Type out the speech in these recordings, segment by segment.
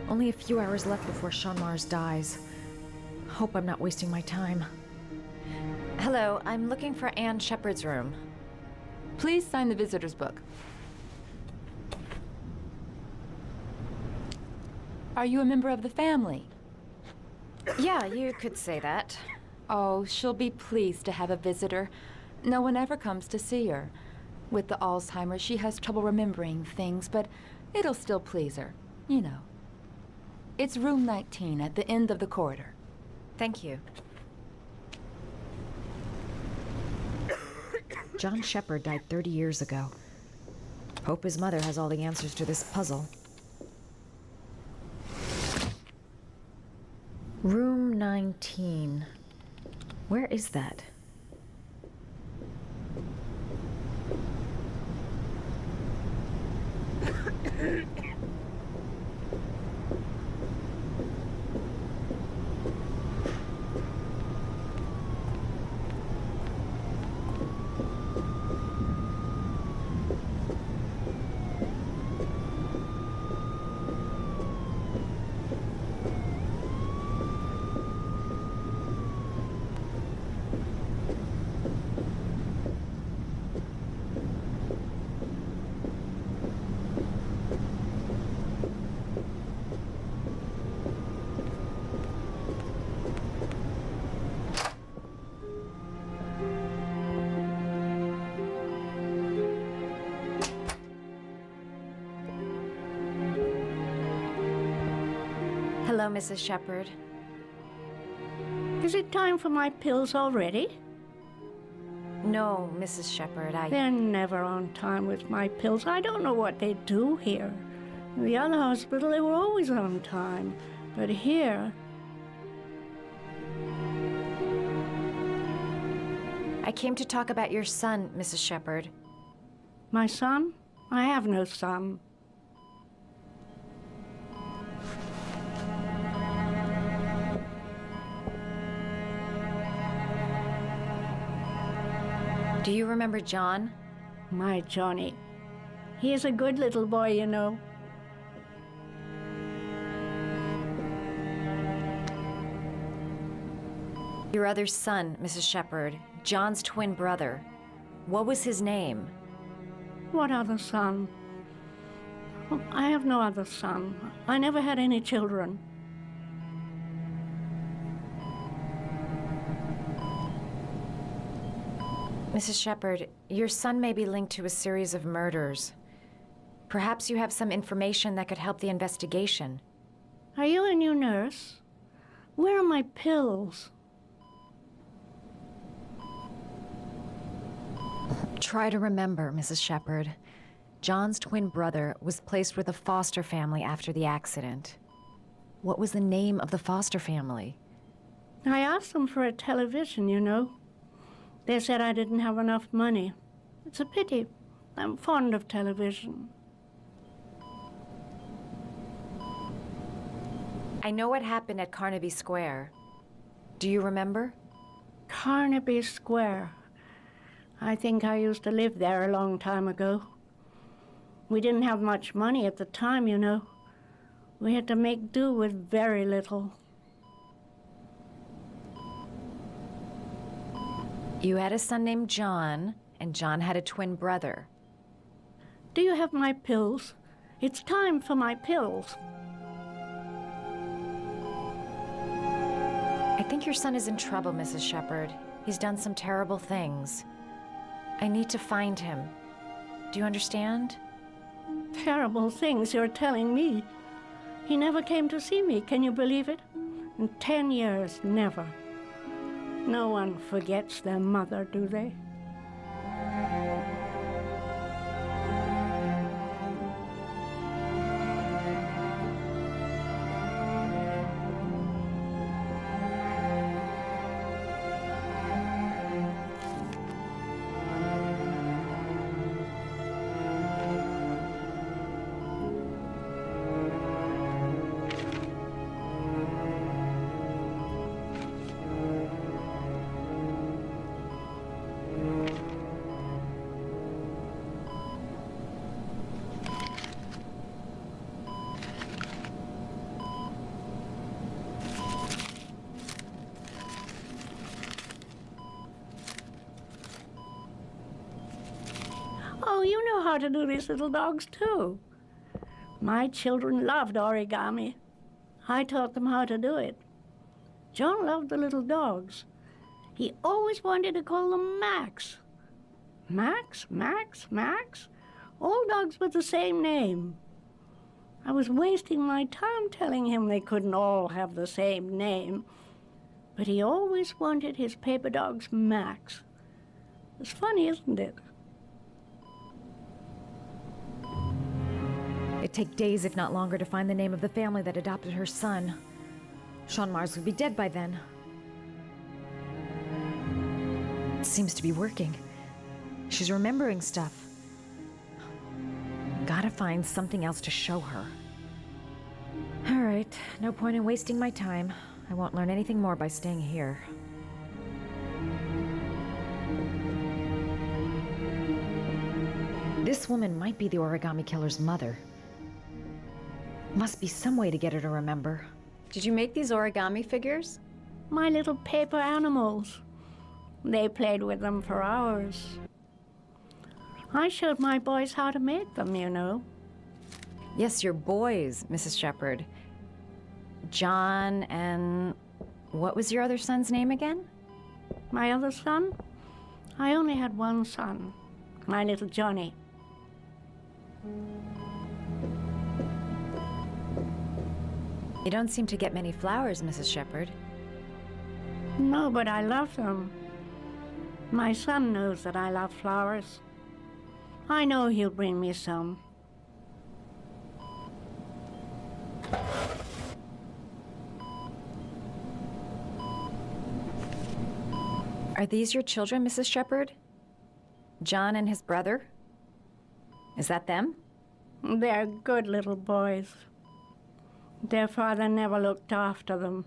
Only a few hours left before Sean Mars dies. Hope I'm not wasting my time. Hello, I'm looking for Anne Shepard's room. Please sign the visitor's book. Are you a member of the family? Yeah, you could say that. Oh, she'll be pleased to have a visitor. No one ever comes to see her. With the Alzheimer's, she has trouble remembering things, but it'll still please her, you know. It's room 19 at the end of the corridor. Thank you. John Shepard died 30 years ago. Hope his mother has all the answers to this puzzle. Room 19. Where is that? Hello, Mrs. Shepard. Is it time for my pills already? No, Mrs. Shepard, They're never on time with my pills. I don't know what they do here. In the other hospital, they were always on time. But here... I came to talk about your son, Mrs. Shepard. My son? I have no son. Do you remember John? My Johnny. He is a good little boy, you know. Your other son, Mrs. Shepard, John's twin brother. What was his name? What other son? Oh, I have no other son. I never had any children. Mrs. Shepard, your son may be linked to a series of murders. Perhaps you have some information that could help the investigation. Are you a new nurse? Where are my pills? Try to remember, Mrs. Shepard. John's twin brother was placed with a foster family after the accident. What was the name of the foster family? I asked them for a television, you know. They said I didn't have enough money. It's a pity. I'm fond of television. I know what happened at Carnaby Square. Do you remember? Carnaby Square. I think I used to live there a long time ago. We didn't have much money at the time, you know. We had to make do with very little. You had a son named John, and John had a twin brother. Do you have my pills? It's time for my pills. I think your son is in trouble, Mrs. Shepard. He's done some terrible things. I need to find him. Do you understand? Terrible things you're telling me. He never came to see me, can you believe it? In 10 years, never. No one forgets their mother, do they? how to do these little dogs, too. My children loved origami. I taught them how to do it. John loved the little dogs. He always wanted to call them Max. Max, Max, Max? All dogs with the same name. I was wasting my time telling him they couldn't all have the same name. But he always wanted his paper dogs Max. It's funny, isn't it? It'd take days, if not longer, to find the name of the family that adopted her son. Sean Mars would be dead by then. It seems to be working. She's remembering stuff. Gotta find something else to show her. All right, no point in wasting my time. I won't learn anything more by staying here. This woman might be the origami killer's mother. Must be some way to get her to remember. Did you make these origami figures? My little paper animals. They played with them for hours. I showed my boys how to make them, you know. Yes, your boys, Mrs. Shepherd. John and... what was your other son's name again? My other son? I only had one son, my little Johnny. You don't seem to get many flowers, Mrs. Shepherd. No, but I love them. My son knows that I love flowers. I know he'll bring me some. Are these your children, Mrs. Shepherd? John and his brother? Is that them? They're good little boys. Their father never looked after them,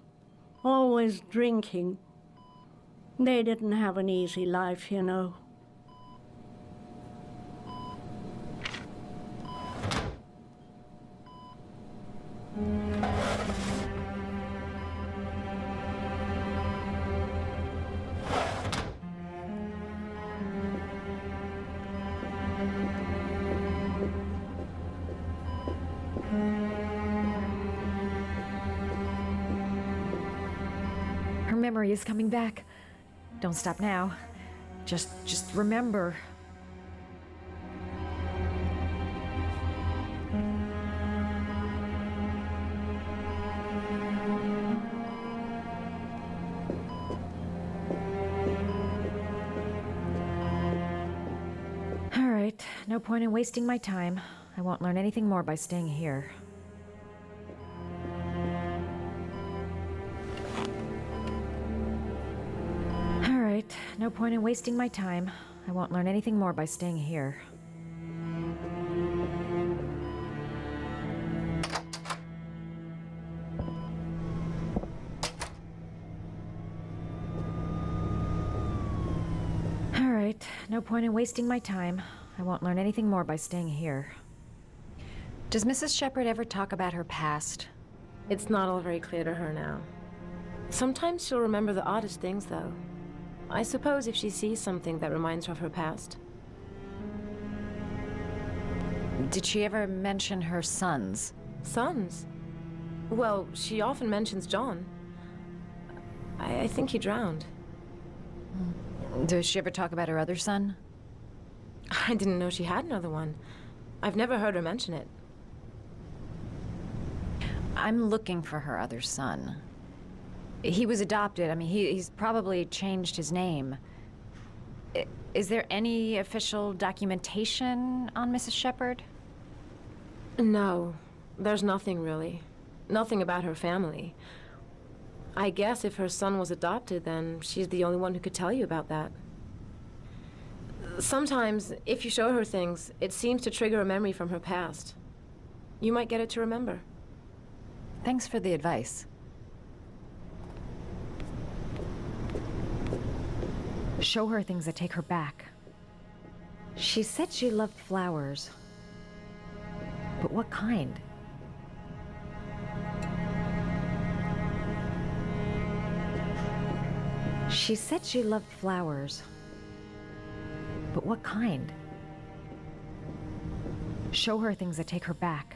always drinking. They didn't have an easy life, you know. Her memory is coming back. Don't stop now. Just remember. All right, no point in wasting my time. I won't learn anything more by staying here. No point in wasting my time. I won't learn anything more by staying here. All right, no point in wasting my time. I won't learn anything more by staying here. Does Mrs. Shepherd ever talk about her past? It's not all very clear to her now. Sometimes she'll remember the oddest things, though. I suppose if she sees something that reminds her of her past. Did she ever mention her sons? Sons? Well, she often mentions John. I think he drowned. Does she ever talk about her other son? I didn't know she had another one. I've never heard her mention it. I'm looking for her other son. He was adopted. I mean, he's probably changed his name. Is there any official documentation on Mrs. Shepherd? No, there's nothing really. Nothing about her family. I guess if her son was adopted, then she's the only one who could tell you about that. Sometimes, if you show her things, it seems to trigger a memory from her past. You might get it to remember. Thanks for the advice. Show her things that take her back. She said she loved flowers. But what kind? She said she loved flowers. But what kind? Show her things that take her back.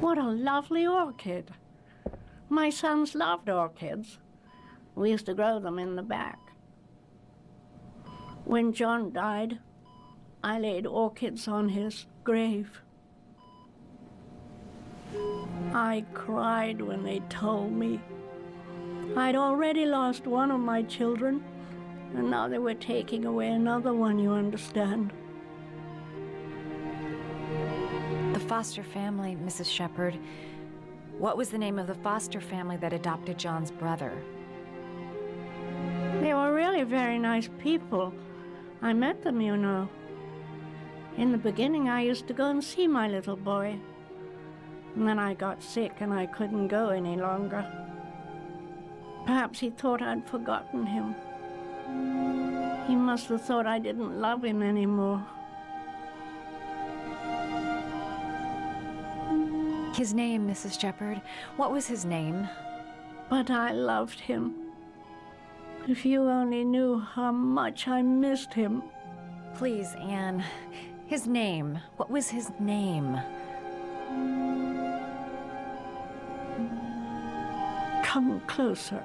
What a lovely orchid. My sons loved orchids. We used to grow them in the back. When John died, I laid orchids on his grave. I cried when they told me. I'd already lost one of my children, and now they were taking away another one, you understand. The foster family, Mrs. Shepherd. What was the name of the foster family that adopted John's brother? They were really very nice people. I met them, you know. In the beginning, I used to go and see my little boy. And then I got sick and I couldn't go any longer. Perhaps he thought I'd forgotten him. He must have thought I didn't love him anymore. His name, Mrs. Shepherd. What was his name? But I loved him. If you only knew how much I missed him. Please, Anne. His name. What was his name? Come closer.